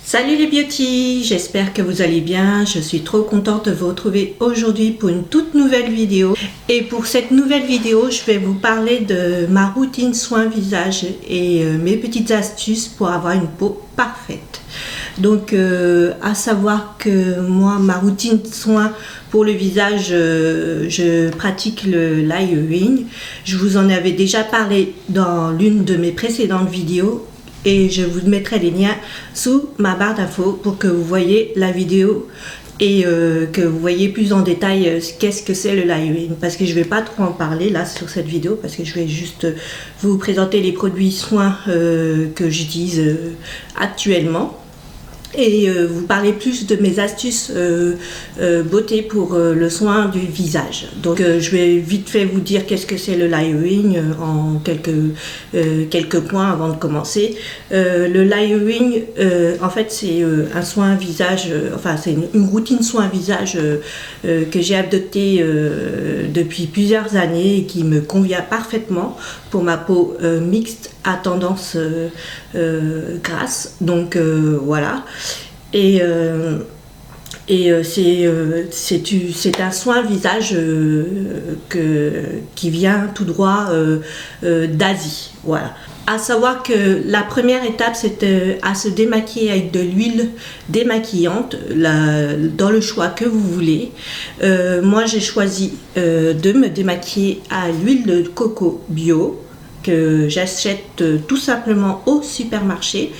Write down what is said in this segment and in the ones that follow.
Salut les beauty, j'espère que vous allez bien. Je suis trop contente de vous retrouver aujourd'hui pour une toute nouvelle vidéo. Et pour cette nouvelle vidéo, je vais vous parler de ma routine soin visage et mes petites astuces pour avoir une peau parfaite. Donc à savoir que moi, ma routine soin pour le visage, je pratique le layering. Je vous en avais déjà parlé dans l'une de mes précédentes vidéos. Et je vous mettrai les liens sous ma barre d'infos pour que vous voyez la vidéo et que vous voyez plus en détail qu'est-ce que c'est le layering. Parce que je ne vais pas trop en parler là sur cette vidéo parce que je vais juste vous présenter les produits soins que j'utilise actuellement. Et vous parler plus de mes astuces beauté pour le soin du visage. Donc je vais vite fait vous dire qu'est-ce que c'est le layering en quelques points avant de commencer. Le layering, en fait, c'est un soin visage, enfin c'est une routine soin visage que j'ai adoptée depuis plusieurs années et qui me convient parfaitement pour ma peau mixte à tendance grasse. Donc voilà. Et c'est un soin visage qui vient tout droit d'Asie. Voilà. À savoir que la première étape, c'est à se démaquiller avec de l'huile démaquillante, dans le choix que vous voulez. Moi, j'ai choisi de me démaquiller à l'huile de coco bio, que j'achète tout simplement au supermarché.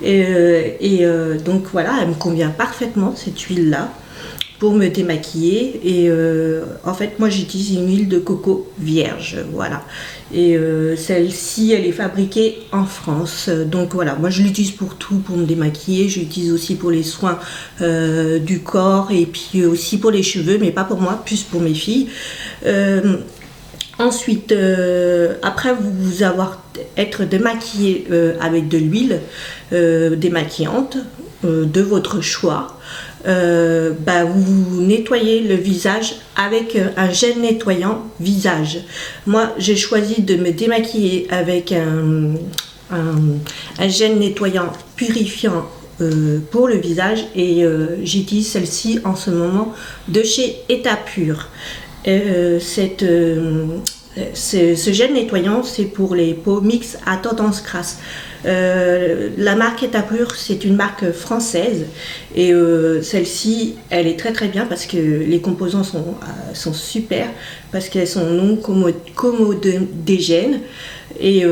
Donc voilà, elle me convient parfaitement, cette huile là, pour me démaquiller. Et en fait, moi j'utilise une huile de coco vierge, voilà. Et celle-ci, elle est fabriquée en France. Donc voilà, moi je l'utilise pour tout, pour me démaquiller. Je l'utilise aussi pour les soins du corps et puis aussi pour les cheveux, mais pas pour moi, plus pour mes filles. Ensuite, après vous être démaquillé avec de l'huile démaquillante de votre choix, vous nettoyez le visage avec un gel nettoyant visage. Moi, j'ai choisi de me démaquiller avec un gel nettoyant purifiant pour le visage et j'utilise celle-ci en ce moment de chez État Pur. Ce gel nettoyant, c'est pour les peaux mixtes à tendance grasse. La marque État Pur, c'est une marque française et celle-ci, elle est très très bien parce que les composants sont super, parce qu'elles sont non commodogènes. Et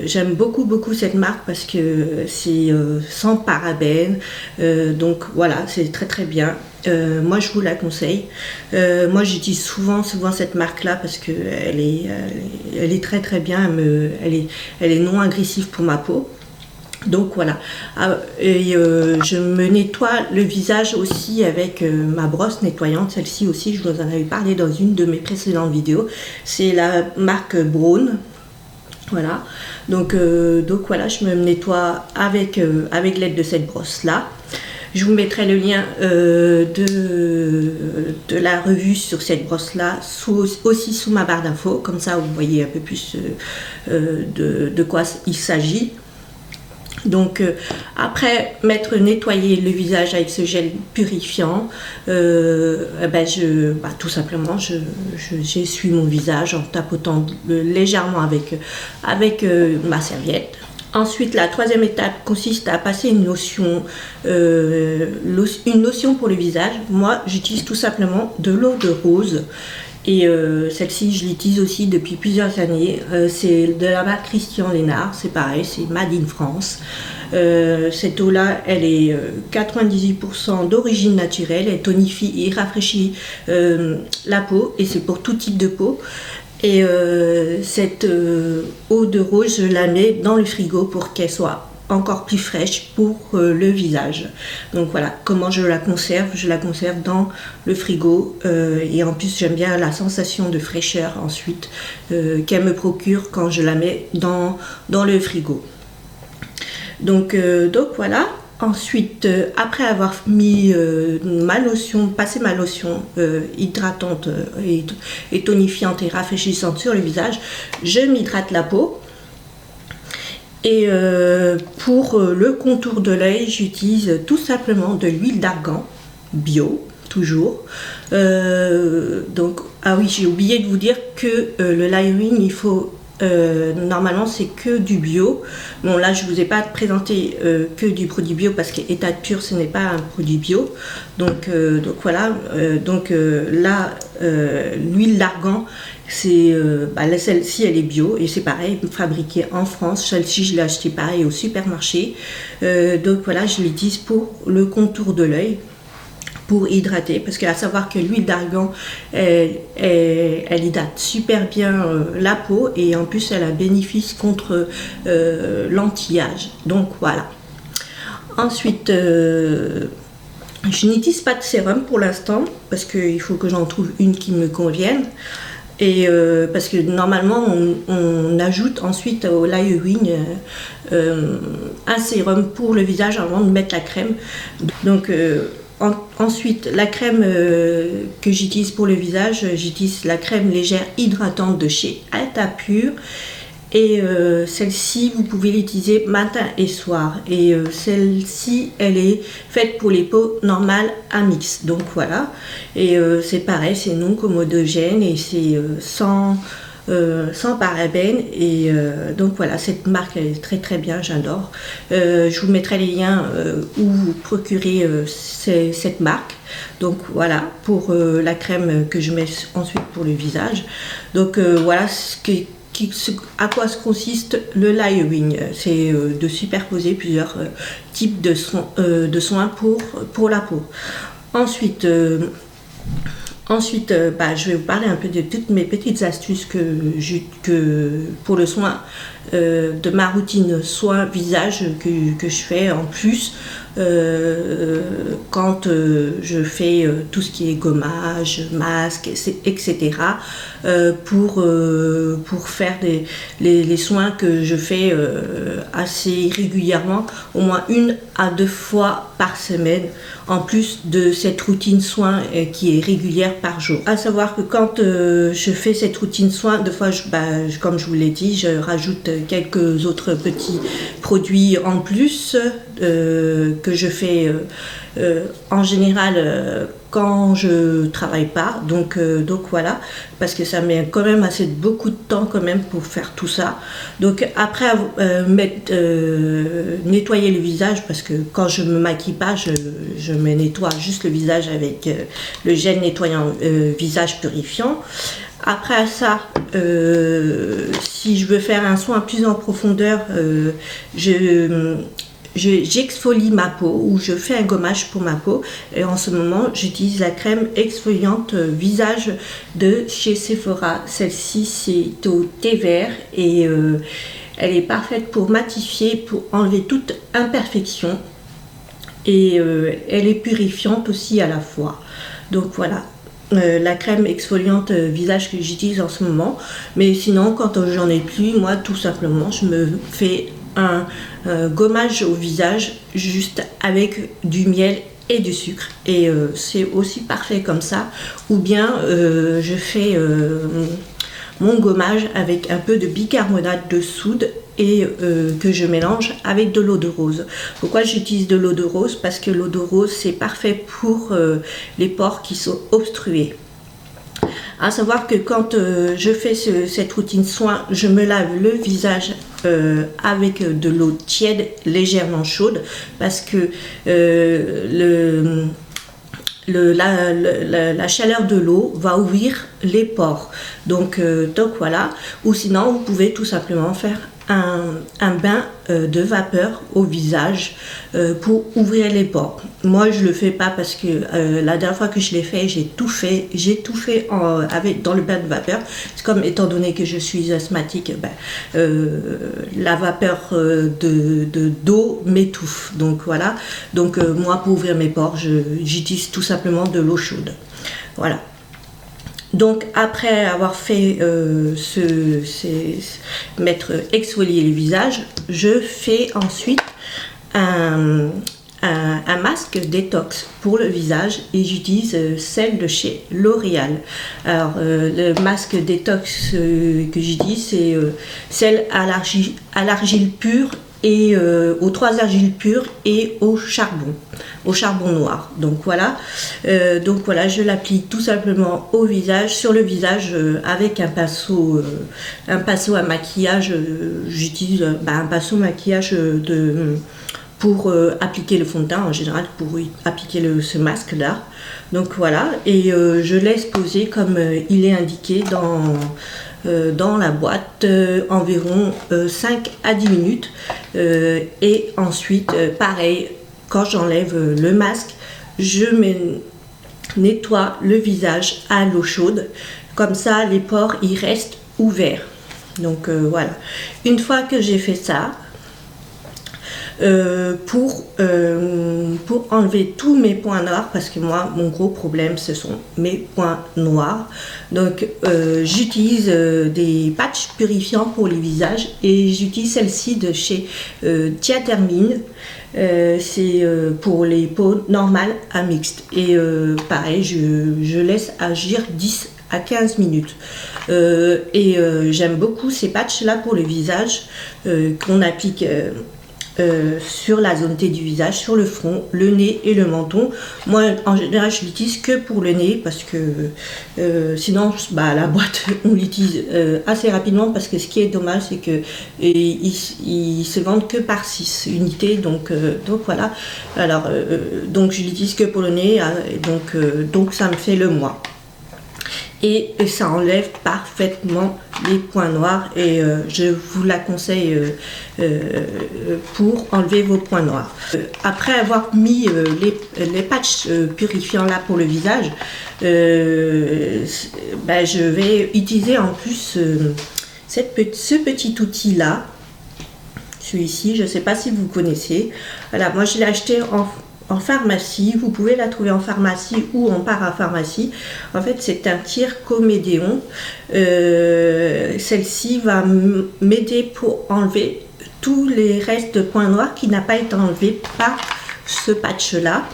j'aime beaucoup cette marque parce que c'est sans parabènes, donc voilà, c'est très très bien. Moi je vous la conseille. Moi j'utilise souvent cette marque là parce que elle est très très bien, elle est non agressive pour ma peau. Donc voilà, et je me nettoie le visage aussi avec ma brosse nettoyante. Celle-ci aussi, je vous en avais parlé dans une de mes précédentes vidéos. C'est la marque Braun. Voilà, donc voilà, je me nettoie avec l'aide de cette brosse là. Je vous mettrai le lien de la revue sur cette brosse là aussi sous ma barre d'infos, comme ça vous voyez un peu plus de quoi il s'agit. Donc après m'être nettoyé le visage avec ce gel purifiant, tout simplement j'essuie mon visage en tapotant légèrement avec ma serviette. Ensuite, la troisième étape consiste à passer une lotion pour le visage. Moi, j'utilise tout simplement de l'eau de rose. Et celle-ci, je l'utilise aussi depuis plusieurs années. C'est de la marque Christian Lénard, c'est pareil, c'est Made in France. Cette eau-là, elle est 98% d'origine naturelle. Elle tonifie et rafraîchit la peau et c'est pour tout type de peau. Et cette eau de rose, je la mets dans le frigo pour qu'elle soit encore plus fraîche pour le visage. Donc voilà comment je la conserve. Je la conserve dans le frigo et en plus j'aime bien la sensation de fraîcheur ensuite qu'elle me procure quand je la mets dans le frigo. Donc voilà. Ensuite, après avoir mis passé ma lotion hydratante et tonifiante et rafraîchissante sur le visage, je m'hydrate la peau. Et pour le contour de l'œil, j'utilise tout simplement de l'huile d'argan bio, toujours. Donc, ah oui, j'ai oublié de vous dire que le layering, il faut normalement c'est que du bio. Bon, là je vous ai pas présenté que du produit bio parce qu'État Pur ce n'est pas un produit bio. Donc voilà. Là l'huile d'argan, c'est celle-ci elle est bio et c'est pareil, fabriquée en France. Celle-ci je l'ai achetée pareil au supermarché. Donc voilà, je l'utilise pour le contour de l'œil, pour hydrater, parce qu'à savoir que l'huile d'argan elle hydrate super bien la peau et en plus elle a bénéfice contre l'anti-âge. Donc voilà. Ensuite je n'utilise pas de sérum pour l'instant parce qu'il faut que j'en trouve une qui me convienne. Et parce que normalement on ajoute ensuite au layering un sérum pour le visage avant de mettre la crème. Donc ensuite, la crème que j'utilise pour le visage, j'utilise la crème légère hydratante de chez État Pur. Et celle-ci, vous pouvez l'utiliser matin et soir. Et celle-ci, elle est faite pour les peaux normales à mix. Donc voilà. Et c'est pareil, c'est non commodogène et c'est sans parabènes. Et donc voilà, cette marque elle est très très bien, j'adore. Je vous mettrai les liens où vous procurez cette marque. Donc voilà pour la crème que je mets ensuite pour le visage. Donc voilà à quoi consiste le layering. C'est de superposer plusieurs types de soins pour la peau. Ensuite, je vais vous parler un peu de toutes mes petites astuces pour le soin de ma routine soin visage que je fais en plus quand je fais tout ce qui est gommage, masque, etc. Pour faire les soins que je fais assez régulièrement, au moins 1 à 2 fois par semaine, en plus de cette routine soin qui est régulière par jour. À savoir que quand je fais cette routine soin, des fois, comme je vous l'ai dit, je rajoute quelques autres petits produits en plus que je fais en général quand je travaille pas, donc voilà, parce que ça met quand même beaucoup de temps quand même pour faire tout ça. Donc après nettoyer le visage, parce que quand je me maquille pas, je me nettoie juste le visage avec le gel nettoyant visage purifiant. Après ça, si je veux faire un soin plus en profondeur, j'exfolie ma peau ou je fais un gommage pour ma peau. Et en ce moment, j'utilise la crème exfoliante visage de chez Sephora. Celle-ci, c'est au thé vert et elle est parfaite pour matifier, pour enlever toute imperfection. Et elle est purifiante aussi à la fois. Donc voilà. La crème exfoliante visage que j'utilise en ce moment. Mais sinon, quand j'en ai plus, moi, tout simplement, je me fais un gommage au visage juste avec du miel et du sucre. Et c'est aussi parfait comme ça. Ou bien, je fais mon gommage avec un peu de bicarbonate de soude et que je mélange avec de l'eau de rose. Pourquoi j'utilise de l'eau de rose? Parce que l'eau de rose c'est parfait pour les pores qui sont obstrués. À savoir que quand je fais cette routine soin, je me lave le visage avec de l'eau tiède légèrement chaude, parce que la chaleur de l'eau va ouvrir les pores. Donc voilà. Ou sinon vous pouvez tout simplement faire un bain de vapeur au visage pour ouvrir les pores. Moi je le fais pas parce que la dernière fois que je l'ai fait, j'ai tout fait dans le bain de vapeur. C'est comme, étant donné que je suis asthmatique, la vapeur d'eau m'étouffe. Donc voilà. Donc moi pour ouvrir mes pores, j'utilise tout simplement de l'eau chaude. Voilà. Donc après avoir fait exfolier le visage, je fais ensuite un un masque détox pour le visage et j'utilise celle de chez L'Oréal. Alors le masque détox que j'utilise c'est celle à l'argile pure et aux 3 argiles pures et au charbon noir. Donc voilà, je l'applique tout simplement au visage, sur le visage avec un pinceau à maquillage. J'utilise un pinceau maquillage pour appliquer le fond de teint en général, pour appliquer ce masque là. Donc voilà, et je laisse poser comme il est indiqué dans la boîte environ 5 à 10 minutes et ensuite pareil, quand j'enlève le masque, je nettoie le visage à l'eau chaude, comme ça les pores ils restent ouverts. Donc voilà, une fois que j'ai fait ça, pour enlever tous mes points noirs, parce que moi mon gros problème ce sont mes points noirs, donc j'utilise des patchs purifiants pour les visages et j'utilise celle-ci de chez Diathermine. C'est pour les peaux normales à mixtes et pareil je laisse agir 10 à 15 minutes j'aime beaucoup ces patchs là pour le visage qu'on applique sur la zone T du visage, sur le front, le nez et le menton. Moi en général je l'utilise que pour le nez parce que sinon la boîte on l'utilise assez rapidement, parce que ce qui est dommage c'est que ils se vendent que par 6 unités, donc voilà. Alors donc je l'utilise que pour le nez, donc ça me fait le mois. Et ça enlève parfaitement les points noirs et je vous la conseille pour enlever vos points noirs. Après avoir mis les patchs purifiants là pour le visage, je vais utiliser en plus ce petit outil là, celui-ci, je ne sais pas si vous connaissez. Voilà, moi je l'ai acheté en pharmacie, vous pouvez la trouver en pharmacie ou en parapharmacie. En fait c'est un Tir-Comédéon. Celle-ci va m'aider pour enlever tous les restes de points noirs qui n'a pas été enlevé par ce patch là.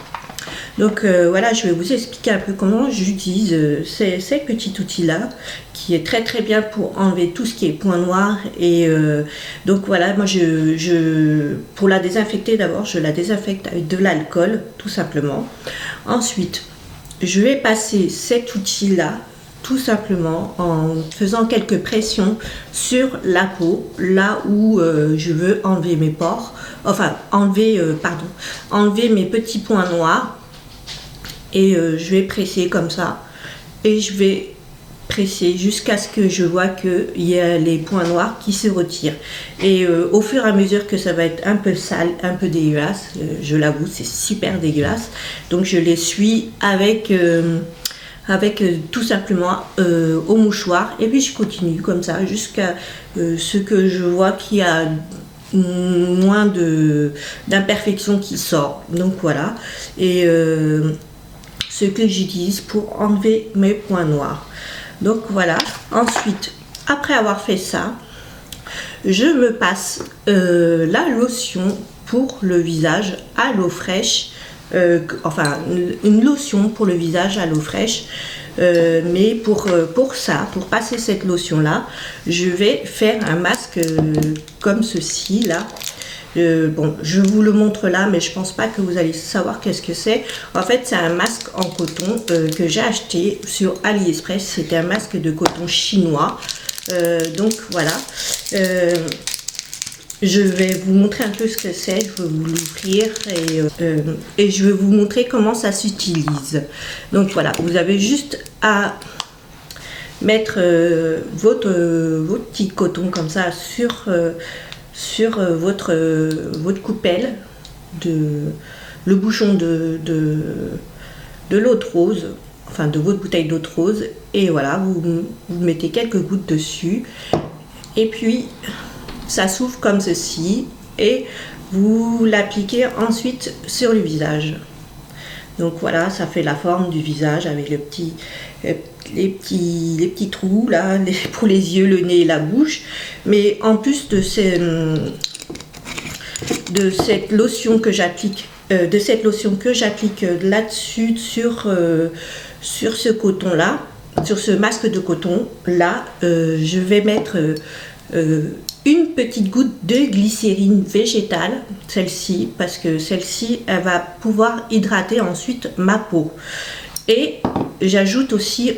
Donc voilà, je vais vous expliquer un peu comment j'utilise ces petits outils là, qui est très bien pour enlever tout ce qui est points noirs. Et donc voilà, moi pour la désinfecter, d'abord je la désinfecte avec de l'alcool tout simplement. Ensuite je vais passer cet outil là tout simplement en faisant quelques pressions sur la peau, là où je veux enlever mes pores, enfin enlever mes petits points noirs. Et je vais presser comme ça et je vais presser jusqu'à ce que je vois qu'il y a les points noirs qui se retirent. Et au fur et à mesure que ça va être un peu sale, un peu dégueulasse, je l'avoue c'est super dégueulasse, donc je l'essuie avec tout simplement au mouchoir et puis je continue comme ça jusqu'à ce que je vois qu'il y a moins d'imperfections qui sort. Donc voilà, et ce que j'utilise pour enlever mes points noirs. Donc voilà, ensuite après avoir fait ça, je me passe la lotion pour le visage à l'eau fraîche, enfin une lotion pour le visage à l'eau fraîche, mais pour passer cette lotion là, je vais faire un masque comme ceci là. Bon, je vous le montre là, mais je pense pas que vous allez savoir qu'est-ce que c'est. En fait, c'est un masque en coton que j'ai acheté sur AliExpress. C'était un masque de coton chinois. Donc voilà. Je vais vous montrer un peu ce que c'est. Je vais vous l'ouvrir et je vais vous montrer comment ça s'utilise. Donc voilà, vous avez juste à mettre votre petit coton comme ça sur votre coupelle, le bouchon de l'eau de rose, enfin de votre bouteille d'eau de rose, et voilà, vous mettez quelques gouttes dessus et puis ça s'ouvre comme ceci et vous l'appliquez ensuite sur le visage. Donc voilà, ça fait la forme du visage avec les petits trous là pour les yeux, le nez et la bouche. Mais en plus de cette lotion que j'applique de cette lotion que j'applique là-dessus sur ce coton là, sur ce masque de coton là, je vais mettre une petite goutte de glycérine végétale, celle-ci, parce que celle-ci elle va pouvoir hydrater ensuite ma peau. Et j'ajoute aussi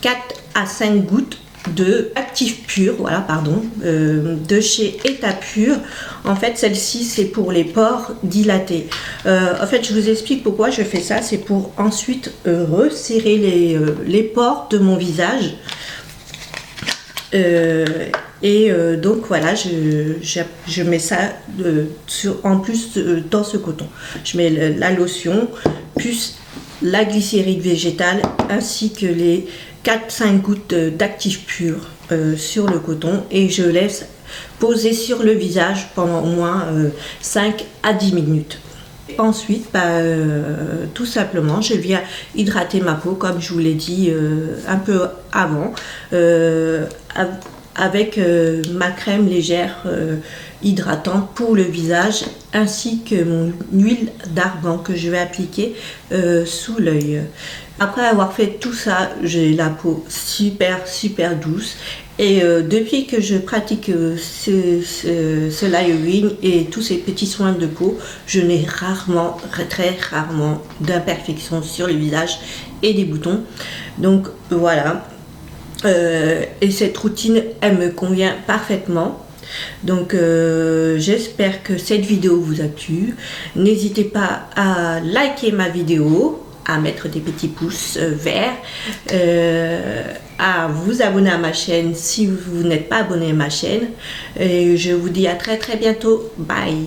4 à 5 gouttes de actif pur, voilà, pardon, de chez Etapure. En fait, celle-ci, c'est pour les pores dilatés. En fait, je vous explique pourquoi je fais ça. C'est pour ensuite resserrer les pores de mon visage. Donc voilà, je mets ça en plus dans ce coton. Je mets la lotion, plus la glycérine végétale, ainsi que les 4-5 gouttes d'actif pur sur le coton, et je laisse poser sur le visage pendant au moins 5 à 10 minutes. Ensuite, tout simplement, je viens hydrater ma peau, comme je vous l'ai dit un peu avant, avec ma crème légère hydratante pour le visage, ainsi que mon huile d'argan que je vais appliquer sous l'œil. Après avoir fait tout ça, j'ai la peau super douce, et depuis que je pratique ce layering et tous ces petits soins de peau, je n'ai très rarement d'imperfections sur le visage et des boutons. Donc voilà, et cette routine, elle me convient parfaitement. Donc j'espère que cette vidéo vous a plu. N'hésitez pas à liker ma vidéo, à mettre des petits pouces verts, à vous abonner à ma chaîne si vous n'êtes pas abonné à ma chaîne, et je vous dis à très bientôt. Bye.